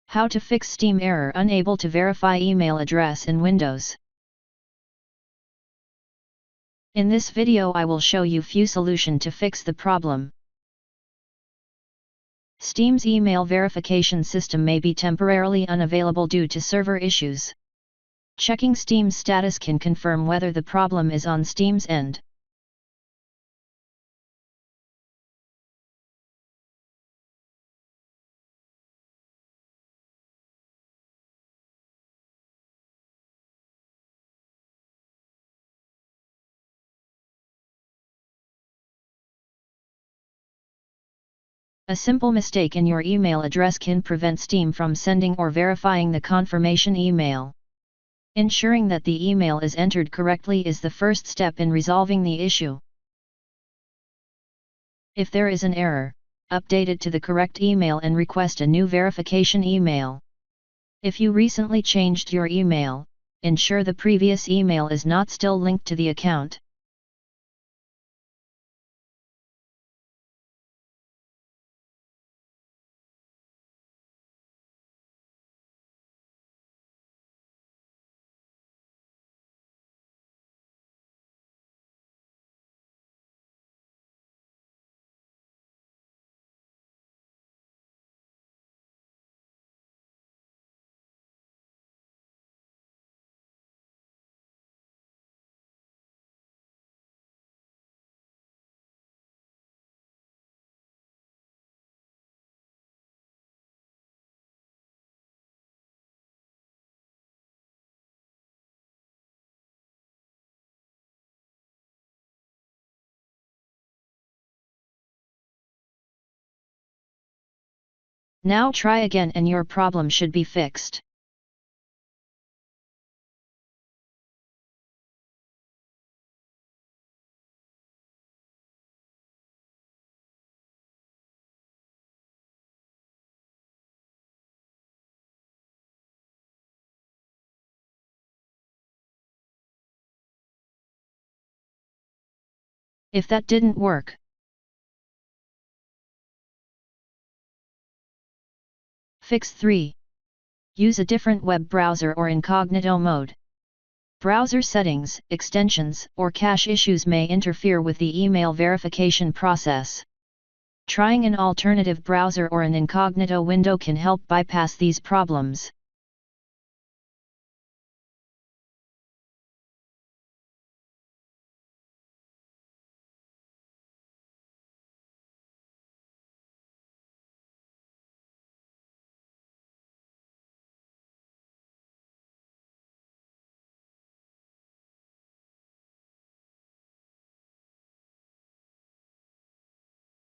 How to fix Steam error unable to verify email address in Windows. In this video I will show you few solution to fix the problem. Steam's email verification system may be temporarily unavailable due to server issues. Checking Steam's status can confirm whether the problem is on Steam's end. A simple mistake in your email address can prevent Steam from sending or verifying the confirmation email. Ensuring that the email is entered correctly is the first step in resolving the issue. If there is an error, update it to the correct email and request a new verification email. If you recently changed your email, ensure the previous email is not still linked to the account. Now try again and your problem should be fixed. If that didn't work, Fix 3. Use a different web browser or incognito mode. Browser settings, extensions, or cache issues may interfere with the email verification process. Trying an alternative browser or an incognito window can help bypass these problems.